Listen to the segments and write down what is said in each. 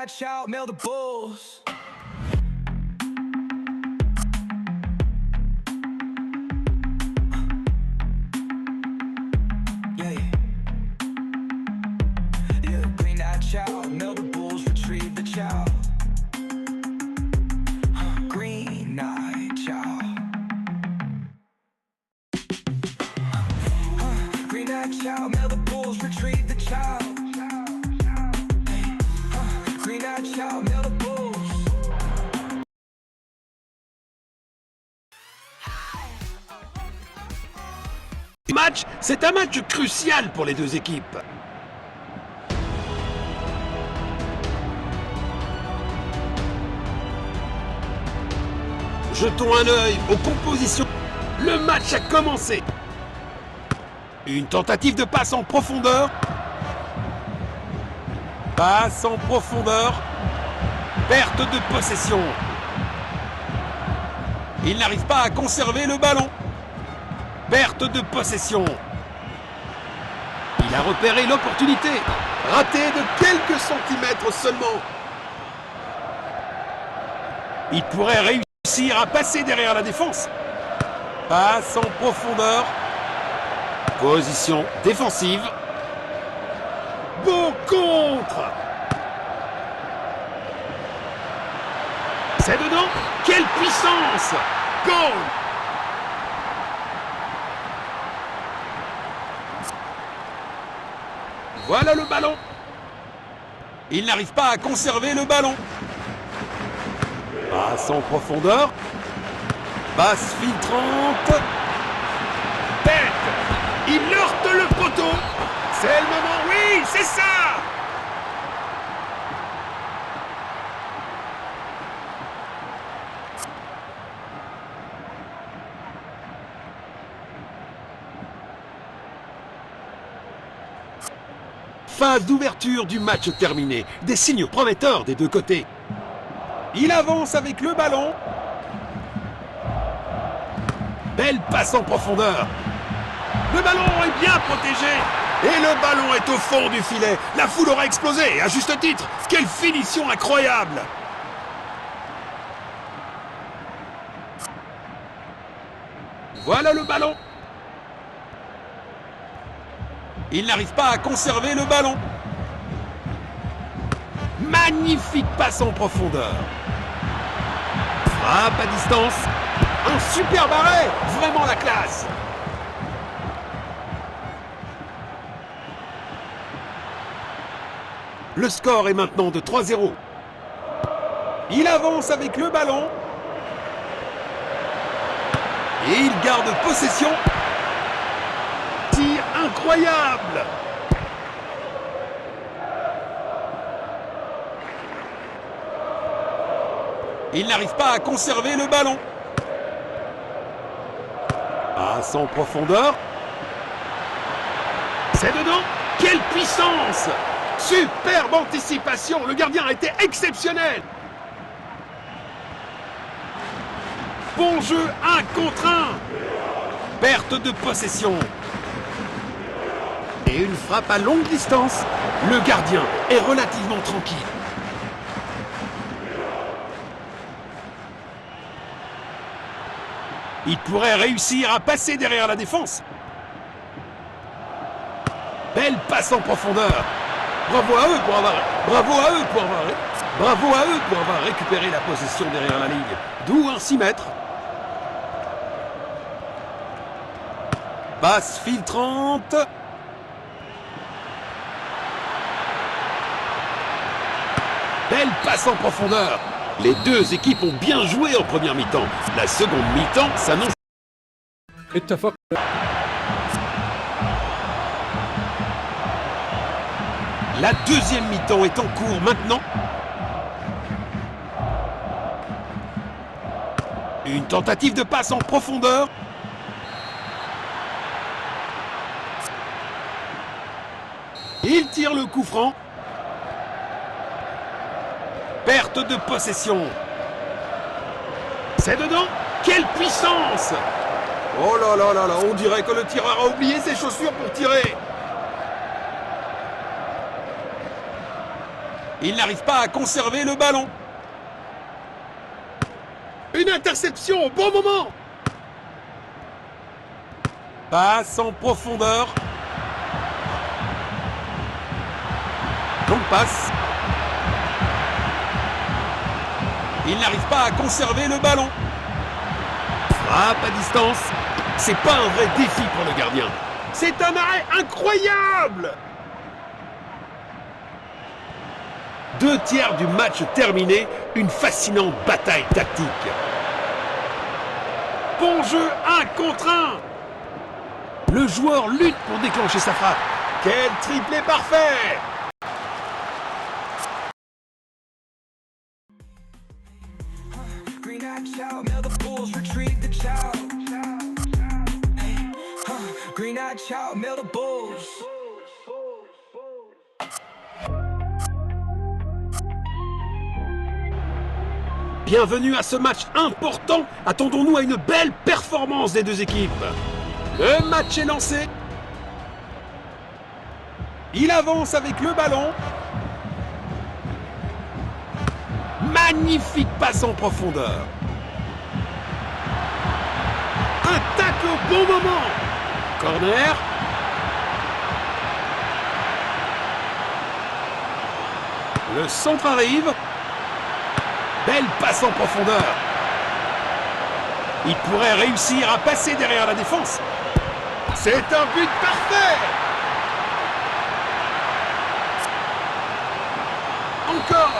Night Shout, mail the Bulls. Yeah. Green Night Shout, mail the Bulls, retrieve the child. Green Night Shout. Green Night Shout, mail the Bulls, retrieve the child. Green Night Shout, mail the Bulls. Match, c'est un match crucial pour les deux équipes. Jetons un œil aux compositions. Le match a commencé. Une tentative de passe en profondeur. Passe en profondeur. Perte de possession. Il n'arrive pas à conserver le ballon. Perte de possession. Il a repéré l'opportunité. Raté de quelques centimètres seulement. Il pourrait réussir à passer derrière la défense. Passe en profondeur. Position défensive. Beau contre. C'est dedans. Quelle puissance. Goal. Voilà le ballon. Il n'arrive pas à conserver le ballon. Passe en profondeur. Passe filtrante. Tête. Il heurte le poteau. C'est le moment. Oui, c'est ça. Phase d'ouverture du match terminée. Des signes prometteurs des deux côtés. Il avance avec le ballon. Belle passe en profondeur. Le ballon est bien protégé. Et le ballon est au fond du filet. La foule aura explosé, à juste titre. Quelle finition incroyable. Voilà le ballon. Il n'arrive pas à conserver le ballon. Magnifique passe en profondeur. Frappe à distance. Un superbe arrêt. Vraiment la classe. Le score est maintenant de 3-0. Il avance avec le ballon. Et il garde possession. Tir incroyable. Il n'arrive pas à conserver le ballon. Passe en profondeur. C'est dedans. Quelle puissance. Superbe anticipation. Le gardien a été exceptionnel. Bon jeu 1 contre 1. Perte de possession. Et une frappe à longue distance. Le gardien est relativement tranquille. Il pourrait réussir à passer derrière la défense. Belle passe en profondeur. Bravo à eux pour avoir récupéré la possession derrière la ligne. D'où un 6 mètres. Passe filtrante. Belle passe en profondeur. Les deux équipes ont bien joué en première mi-temps. La seconde mi-temps s'annonce. La deuxième mi-temps est en cours maintenant. Une tentative de passe en profondeur. Il tire le coup franc. Perte de possession. C'est dedans. Quelle puissance! Oh là là là là, on dirait que le tireur a oublié ses chaussures pour tirer. Il n'arrive pas à conserver le ballon. Une interception au bon moment. Passe en profondeur. Longue passe. Il n'arrive pas à conserver le ballon. Frappe à distance. C'est pas un vrai défi pour le gardien. C'est un arrêt incroyable. 2 tiers du match terminé. Une fascinante bataille tactique. Bon jeu 1 contre 1. Le joueur lutte pour déclencher sa frappe. Quel triplé parfait! Green eyed child, now the bulls retrieve the child. Green eyed child, now the bulls. Bienvenue à ce match important. Attendons-nous à une belle performance des deux équipes. Le match est lancé. Il avance avec le ballon. Magnifique passe en profondeur. Un tacle au bon moment. Corner. Le centre arrive. Belle passe en profondeur. Il pourrait réussir à passer derrière la défense. C'est un but parfait. Encore.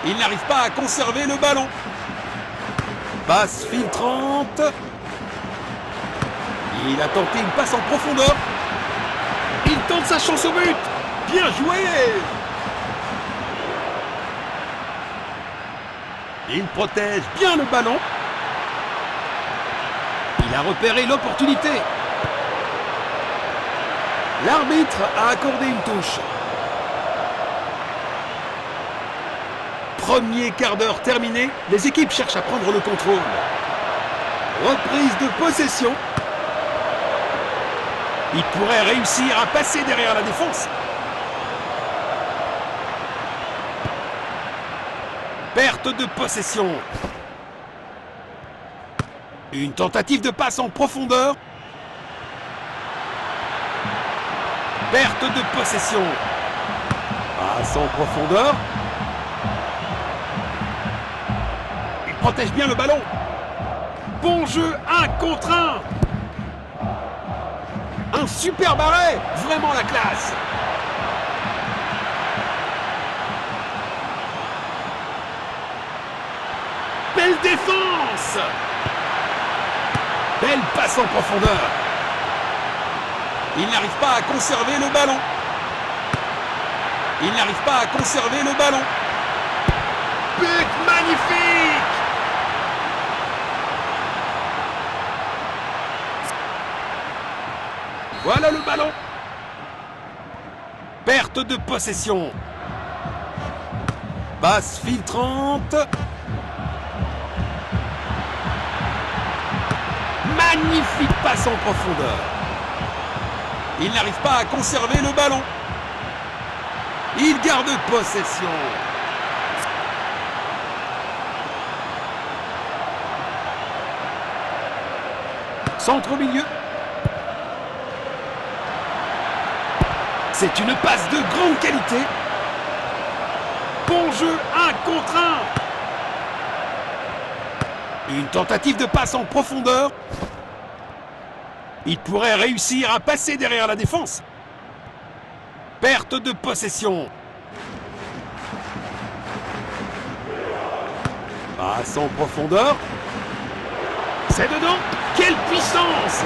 Il n'arrive pas à conserver le ballon. Passe filtrante. Il a tenté une passe en profondeur. Il tente sa chance au but. Bien joué. Il protège bien le ballon. Il a repéré l'opportunité. L'arbitre a accordé une touche. Premier quart d'heure terminé, les équipes cherchent à prendre le contrôle. Reprise de possession. Il pourrait réussir à passer derrière la défense. Perte de possession. Une tentative de passe en profondeur. Perte de possession. Passe en profondeur. Il protège bien le ballon. Bon jeu 1 contre 1. Un superbe arrêt. Vraiment la classe. Belle défense. Belle passe en profondeur. Il n'arrive pas à conserver le ballon. Il n'arrive pas à conserver le ballon. But magnifique. Voilà le ballon. Perte de possession. Passe filtrante. Magnifique passe en profondeur. Il n'arrive pas à conserver le ballon. Il garde possession. Centre au milieu. C'est une passe de grande qualité. Bon jeu 1 contre 1. Une tentative de passe en profondeur. Il pourrait réussir à passer derrière la défense. Perte de possession. Passe en profondeur. C'est dedans. Quelle puissance!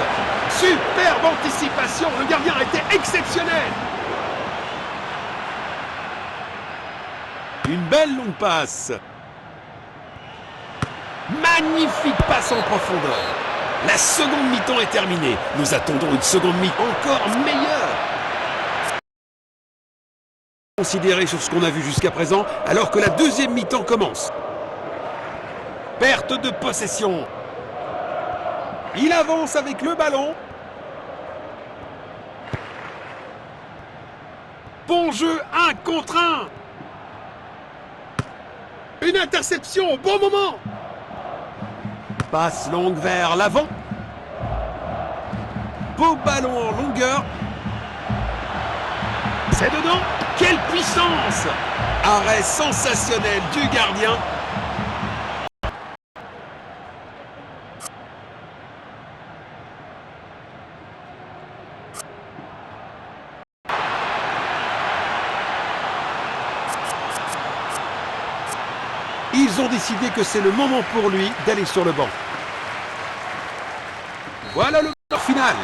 Superbe anticipation. Le gardien a été exceptionnel. Une belle longue passe. Magnifique passe en profondeur. La seconde mi-temps est terminée. Nous attendons une seconde mi-temps encore meilleure. Considéré sur ce qu'on a vu jusqu'à présent, alors que la deuxième mi-temps commence. Perte de possession. Il avance avec le ballon. Bon jeu, 1 contre 1. Une interception au bon moment. Passe longue vers l'avant. Beau ballon en longueur. C'est dedans. Quelle puissance! Arrêt sensationnel du gardien. Ils ont décidé que c'est le moment pour lui d'aller sur le banc. Voilà le score final.